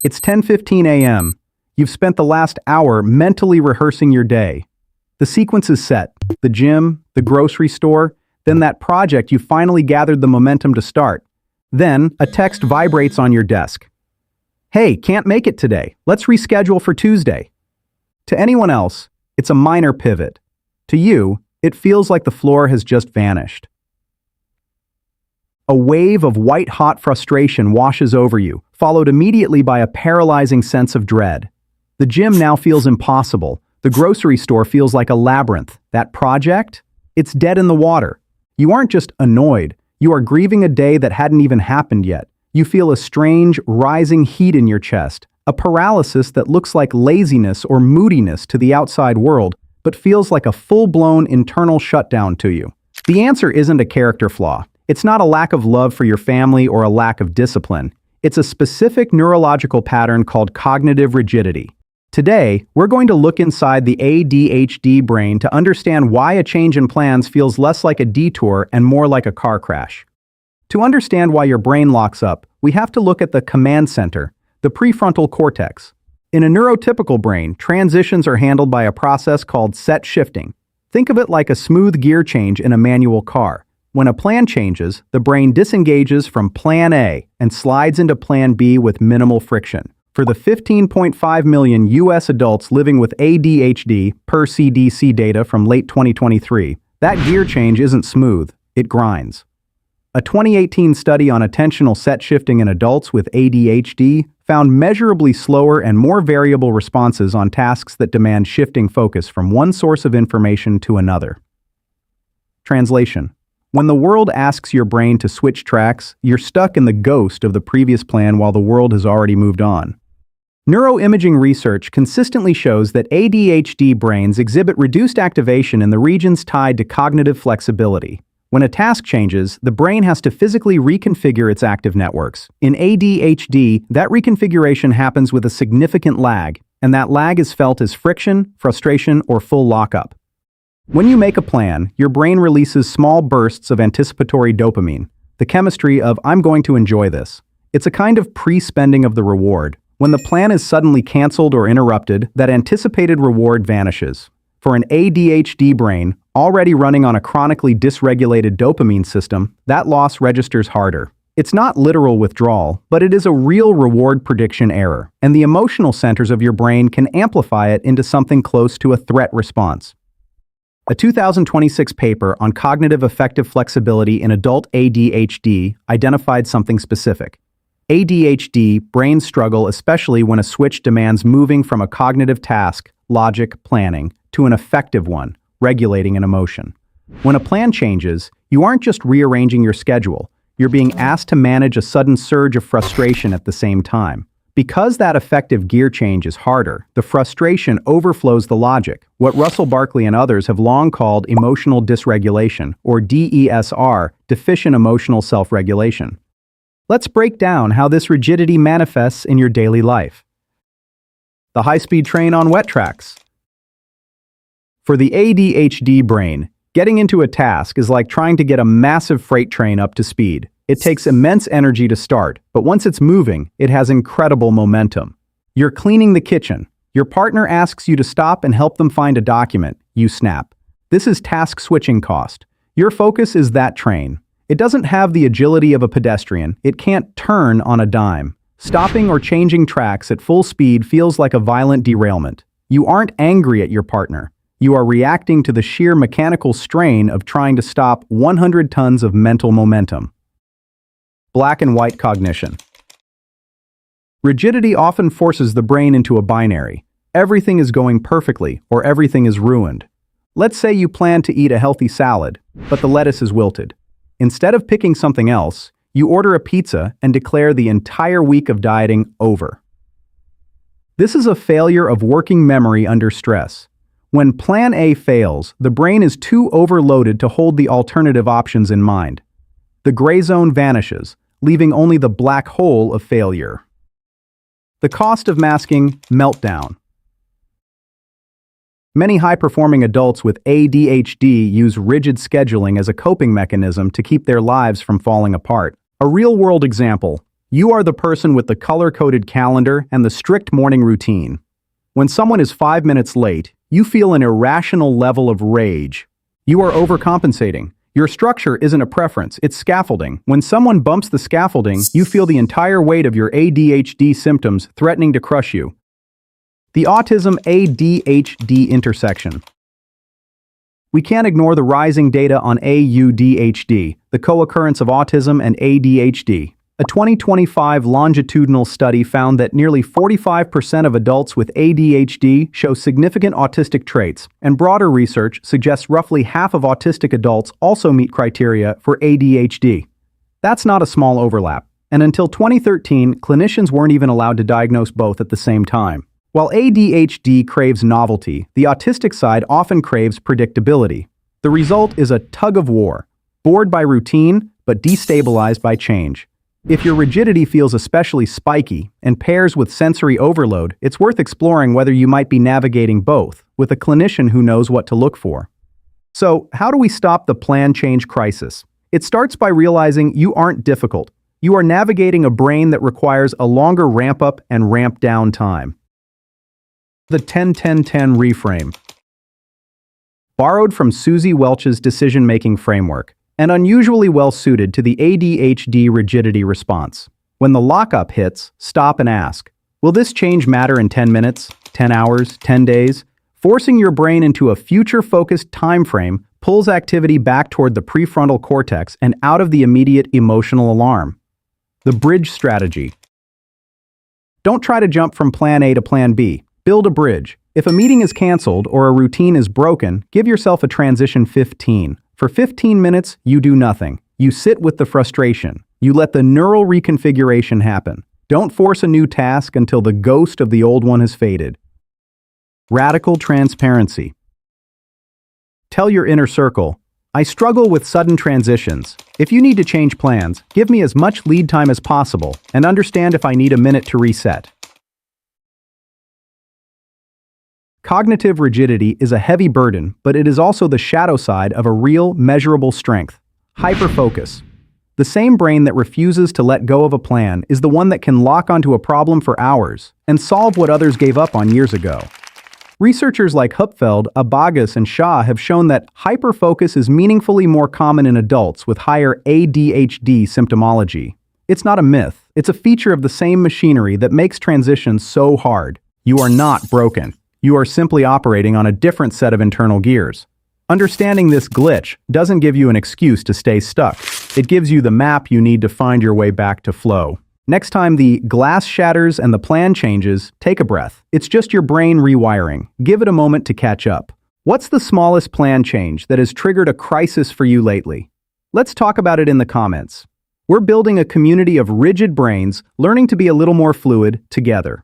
It's 10:15 a.m. You've spent the last hour mentally rehearsing your day. The sequence is set: the gym, the grocery store, then that project you finally gathered the momentum to start. Then, a text vibrates on your desk. Hey, can't make it today. Let's reschedule for Tuesday. To anyone else, it's a minor pivot. To you, it feels like the floor has just vanished. A wave of white-hot frustration washes over you, followed immediately by a paralyzing sense of dread. The gym now feels impossible. The grocery store feels like a labyrinth. That project? It's dead in the water. You aren't just annoyed. You are grieving a day that hadn't even happened yet. You feel a strange, rising heat in your chest, a paralysis that looks like laziness or moodiness to the outside world, but feels like a full-blown internal shutdown to you. The answer isn't a character flaw. It's not a lack of love for your family or a lack of discipline. It's a specific neurological pattern called cognitive rigidity. Today, we're going to look inside the ADHD brain to understand why a change in plans feels less like a detour and more like a car crash. To understand why your brain locks up, we have to look at the command center, the prefrontal cortex. In a neurotypical brain, transitions are handled by a process called set shifting. Think of it like a smooth gear change in a manual car. When a plan changes, the brain disengages from Plan A and slides into Plan B with minimal friction. For the 15.5 million U.S. adults living with ADHD, per CDC data from late 2023, that gear change isn't smooth, it grinds. A 2018 study on attentional set shifting in adults with ADHD found measurably slower and more variable responses on tasks that demand shifting focus from one source of information to another. Translation: when the world asks your brain to switch tracks, you're stuck in the ghost of the previous plan while the world has already moved on. Neuroimaging research consistently shows that ADHD brains exhibit reduced activation in the regions tied to cognitive flexibility. When a task changes, the brain has to physically reconfigure its active networks. In ADHD, that reconfiguration happens with a significant lag, and that lag is felt as friction, frustration, or full lockup. When you make a plan, your brain releases small bursts of anticipatory dopamine, the chemistry of "I'm going to enjoy this." It's a kind of pre-spending of the reward. When the plan is suddenly canceled or interrupted, that anticipated reward vanishes. For an ADHD brain, already running on a chronically dysregulated dopamine system, that loss registers harder. It's not literal withdrawal, but it is a real reward prediction error, and the emotional centers of your brain can amplify it into something close to a threat response. A 2026 paper on cognitive affective flexibility in adult ADHD identified something specific. ADHD brains struggle especially when a switch demands moving from a cognitive task, logic, planning, to an affective one, regulating an emotion. When a plan changes, you aren't just rearranging your schedule, you're being asked to manage a sudden surge of frustration at the same time. Because that affective gear change is harder, the frustration overflows the logic, what Russell Barkley and others have long called emotional dysregulation, or DESR, deficient emotional self-regulation. Let's break down how this rigidity manifests in your daily life. The high-speed train on wet tracks. For the ADHD brain, getting into a task is like trying to get a massive freight train up to speed. It takes immense energy to start, but once it's moving, it has incredible momentum. You're cleaning the kitchen. Your partner asks you to stop and help them find a document. You snap. This is task switching cost. Your focus is that train. It doesn't have the agility of a pedestrian. It can't turn on a dime. Stopping or changing tracks at full speed feels like a violent derailment. You aren't angry at your partner. You are reacting to the sheer mechanical strain of trying to stop 100 tons of mental momentum. Black and white cognition. Rigidity often forces the brain into a binary. Everything is going perfectly, or everything is ruined. Let's say you plan to eat a healthy salad, but the lettuce is wilted. Instead of picking something else, you order a pizza and declare the entire week of dieting over. This is a failure of working memory under stress. When Plan A fails, the brain is too overloaded to hold the alternative options in mind. The gray zone vanishes, leaving only the black hole of failure. The cost of masking meltdown. Many high-performing adults with ADHD use rigid scheduling as a coping mechanism to keep their lives from falling apart. A real-world example: You are the person with the color-coded calendar and the strict morning routine. When someone is 5 minutes late, you feel an irrational level of rage. You are overcompensating. Your structure isn't a preference, it's scaffolding. When someone bumps the scaffolding, you feel the entire weight of your ADHD symptoms threatening to crush you. The autism-ADHD intersection. We can't ignore the rising data on AuDHD, the co-occurrence of autism and ADHD. A 2025 longitudinal study found that nearly 45% of adults with ADHD show significant autistic traits, and broader research suggests roughly half of autistic adults also meet criteria for ADHD. That's not a small overlap, and until 2013, clinicians weren't even allowed to diagnose both at the same time. While ADHD craves novelty, the autistic side often craves predictability. The result is a tug of war, bored by routine, but destabilized by change. If your rigidity feels especially spiky and pairs with sensory overload, it's worth exploring whether you might be navigating both, with a clinician who knows what to look for. So, how do we stop the plan change crisis? It starts by realizing you aren't difficult. You are navigating a brain that requires a longer ramp-up and ramp-down time. The 10-10-10 reframe. Borrowed from Susie Welch's decision-making framework, and unusually well suited to the ADHD rigidity response. When the lockup hits, stop and ask, will this change matter in 10 minutes, 10 hours, 10 days? Forcing your brain into a future-focused time frame pulls activity back toward the prefrontal cortex and out of the immediate emotional alarm. The bridge strategy. Don't try to jump from plan A to plan B. Build a bridge. If a meeting is canceled or a routine is broken, give yourself a transition 15. For 15 minutes, you do nothing. You sit with the frustration. You let the neural reconfiguration happen. Don't force a new task until the ghost of the old one has faded. Radical transparency. Tell your inner circle, I struggle with sudden transitions. If you need to change plans, give me as much lead time as possible and understand if I need a minute to reset. Cognitive rigidity is a heavy burden, but it is also the shadow side of a real, measurable strength. Hyperfocus. The same brain that refuses to let go of a plan is the one that can lock onto a problem for hours and solve what others gave up on years ago. Researchers like Hupfeld, Abagas, and Shah have shown that hyperfocus is meaningfully more common in adults with higher ADHD symptomology. It's not a myth, it's a feature of the same machinery that makes transitions so hard. You are not broken. You are simply operating on a different set of internal gears. Understanding this glitch doesn't give you an excuse to stay stuck. It gives you the map you need to find your way back to flow. Next time the glass shatters and the plan changes, take a breath. It's just your brain rewiring. Give it a moment to catch up. What's the smallest plan change that has triggered a crisis for you lately? Let's talk about it in the comments. We're building a community of rigid brains, learning to be a little more fluid together.